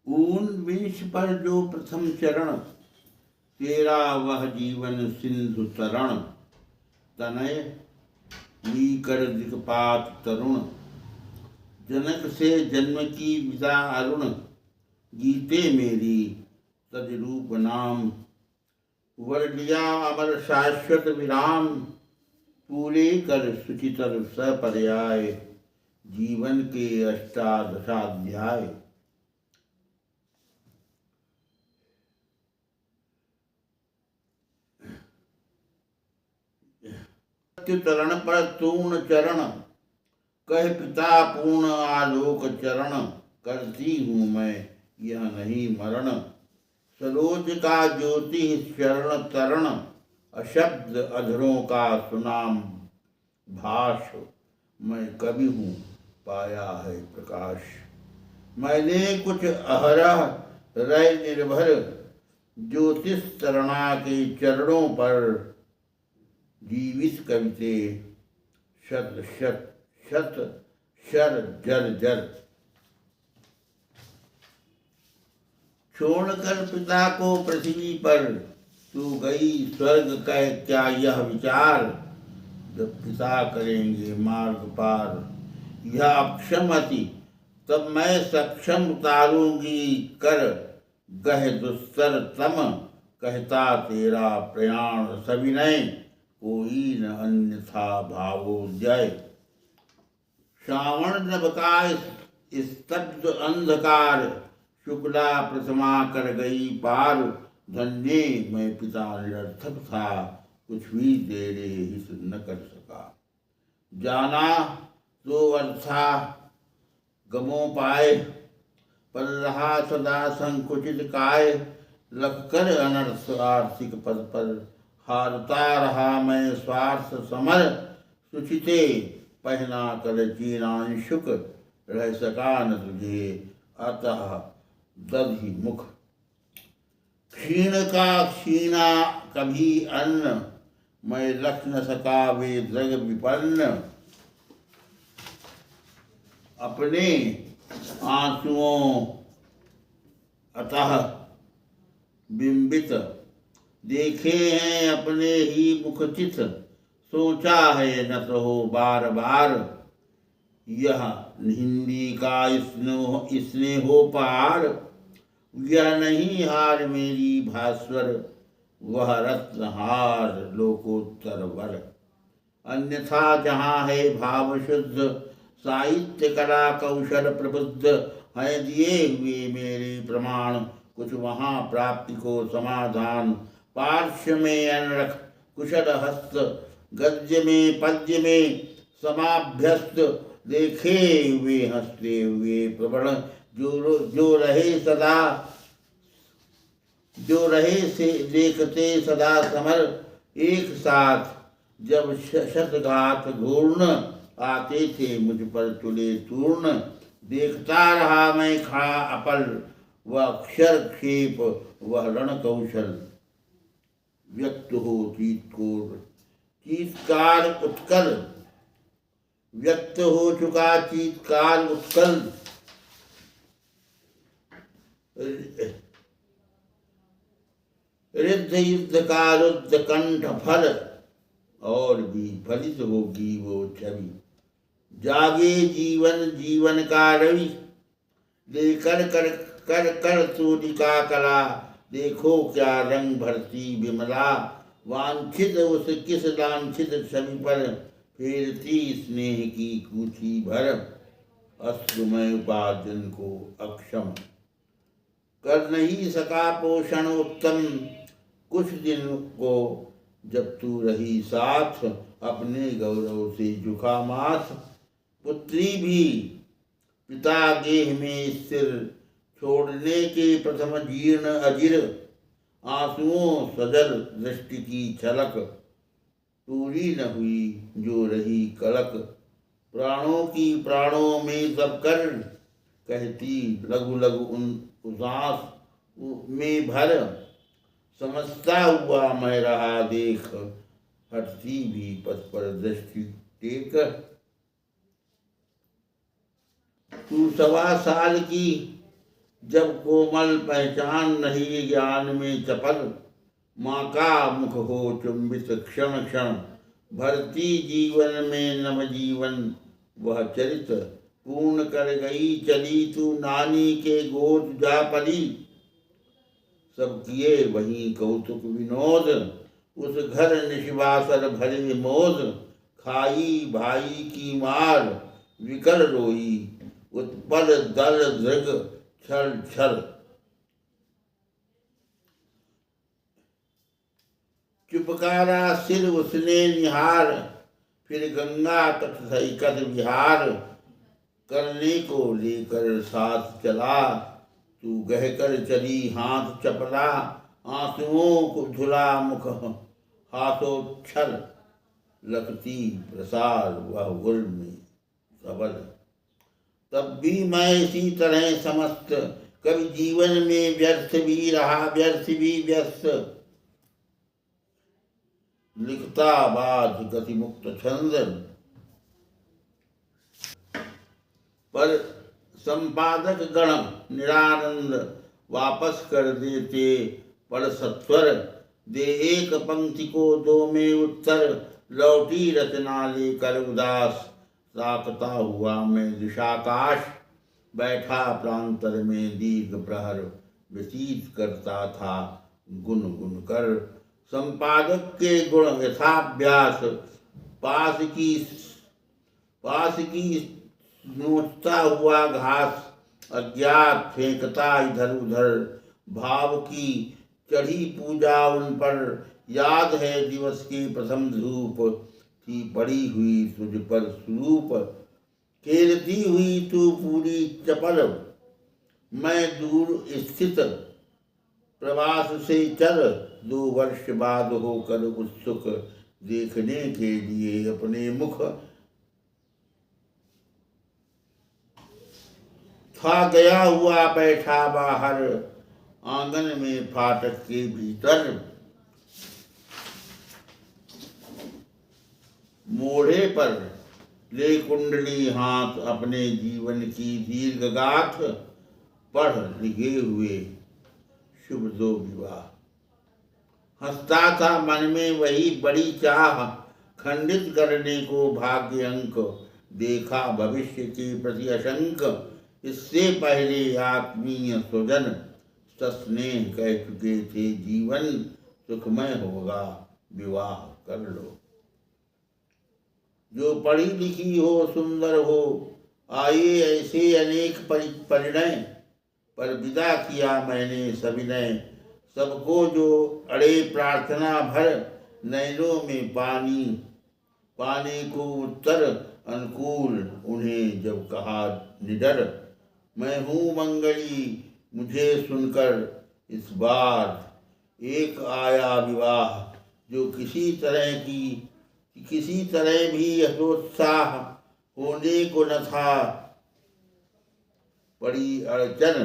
ऊनविंश पर जो प्रथम चरण, तेरा वह जीवन सिंधु तरण। तनय लीकर दिक्पात तरुण, जनक से जन्म की विदा अरुण। गीते मेरी तज रूप नाम, वर लिया अमर शाश्वत विराम। पूरे कर सुचितर सपर्याय, जीवन के अष्टादशाध्याय। तरण पर तूर्ण चरण, कह पिता पूर्ण आलोक चरण। करती हूँ मैं यह नहीं मरण, सरोज का ज्योति शरण तरण। अशब्द अधरों का सुनाम भाष, मैं कवि हूँ पाया है प्रकाश। मैंने कुछ अहरह रह निर्भर, ज्योतिष तरणा के चरणों पर। जीवित कविते शत शत शत शर जर जर। छोड़कर पिता को पृथ्वी पर, तू गई स्वर्ग कह क्या यह विचार। जब पिता करेंगे मार्ग पार यह अक्षम अति, तब मैं सक्षम उतारूंगी कर। गह दुस्तर तम कहता तेरा प्रयाण सविनय, कोई न अन्यथा भावोदय। श्रावण नभ का स्तब्ध अंधकार, शुक्ला प्रथमा कर गई पार। धन्य मैं पिता निरर्थक था, कुछ भी तेरे हित न कर सका। जाना तो अर्था गमो पाए, पर रहा सदा संकुचित काय। लखकर अनर्थ आर्थिक पद पर, हारता रहा मैं स्वार्थ समर। सुचिते पहना कर चीनांशुक, रह सका न तुझे अतः दधि मुख। क्षीण का क्षीणा कभी अन्न, मैं लख न सका वे द्रग विपन्न। अपने आंसुओं अतः बिंबित, देखे हैं अपने ही मुखचित। सोचा है न तो बार बार, यह हिंदी का स्नेहोपहार। यह नहीं हार मेरी भास्वर, वह रत्न हार लोकोत्तर वर। अन्यथा जहाँ है भाव शुद्ध, साहित्य कला कौशल प्रबुद्ध। है दिए हुए मेरे प्रमाण, कुछ वहाँ प्राप्ति को समाधान। पार्श्व में अनरख कुशल हस्त, गद्य में पद्य में समाभ्यस्त। देखे हुए हंसते हुए प्रबल, जो रहे से देखते सदा समर। एक साथ जब शतघात घूर्ण, आते थे मुझ पर तुले तूर्ण। देखता रहा मैं खड़ा अपल, वह अक्षर क्षेप वह रण कौशल। व्यक्त हो चीत्कार उत्कल, व्यक्त हो चुका चीत्कार उत्कल। रिद्ध युद्ध का रुद्ध कंठ फल, और भी फलित होगी वो छवि। जागे जीवन जीवन का रवि, लेकर कर कर कर तूलिका कला। देखो क्या रंग भरती विमला, वांछित उस किस लांछित छवि पर। फेरती स्नेह की कूची भर, अश्रुमय उपार्जन को अक्षम। कर नहीं सका पोषण उत्तम, कुछ दिन को जब तू रही साथ। अपने गौरव से झुका माथ, पुत्री भी पिता गेह में स्थिर। छोड़ने के प्रथम जीर्ण अजिर, आंसुओं सजल दृष्टि की छलक। पूरी न हुई जो रही कलक, प्राणों की प्राणों में दबकर। कहती लघु लघु उदास में भर, समझता हुआ मैं रहा देख। हटती भी पथ पर दृष्टि टेक। तू 1.25 साल की जब कोमल पहचान नहीं ज्ञान में चपल, माँ का मुख हो चुंबित क्षण क्षण, भरती जीवन में नव जीवन वह चरित, पूर्ण कर गई चली तू नानी के गोद जा पली। सब किए वहीं कौतुक विनोद, उस घर निशिवासर भरे मोद, खाई भाई की मार विकल रोई, उत्पल दल दृग छल छल। चुपकारा सिर उसने निहार, फिर गंगा तट सैकत विहार, करने को लेकर साथ चला, तू गहकर चली हाथ चपला, आंसुओं को धुला मुख हाथों छल, लखती प्रसार वह गुल में सबल। तब भी मैं इसी तरह समस्त, कभी जीवन में व्यर्थ भी रहा व्यर्थ भी व्यस्त, लिखता बाध गति मुक्त छंद, पर संपादक गण निरानंद वापस कर देते पढ़ सत्वर, दे एक पंक्ति को दो में उत्तर, लौटी रचना लेकर उदास, ताकता हुआ मैं दिशाकाश, बैठा प्रांतर में दीर्घ प्रहर, व्यतीत करता था गुन गुन कर। संपादक के गुण यथाभ्यास, पास की नोचता हुआ घास, अज्ञात फेंकता इधर उधर, भाव की चढ़ी पूजा उन पर, याद है दिवस की प्रथम धूप, थी पड़ी हुई तुझ पर स्वरूप, खेलती हुई तू पूरी चपल, मैं दूर स्थित प्रवास से चल, 2 वर्ष बाद होकर उत्सुक, देखने के लिए अपने मुख, था गया हुआ बैठा बाहर, आंगन में फाटक के भीतर, मोढ़े पर ले कुंडली हाथ, अपने जीवन की दीर्घ गाथ, पढ़ लिखे हुए शुभ 2 विवाह। हंसता था मन में वही बड़ी चाह, खंडित करने को भाग्य अंक, देखा भविष्य के प्रति अशंक, इससे पहले आत्मीय स्वजन, सस्नेह कह चुके थे जीवन सुखमय होगा, विवाह कर लो। जो पढ़ी लिखी हो सुंदर हो, आए ऐसे अनेक परिणय, पर विदा किया मैंने सविनय, सबको जो अड़े प्रार्थना भर, नैनों में पानी पाने को उत्तर अनुकूल, उन्हें जब कहा निडर, मैं हूँ मंगली मुझे सुनकर इस बार एक आया विवाह, जो किसी तरह भी हतोत्साह होने को न था, पड़ी अड़चन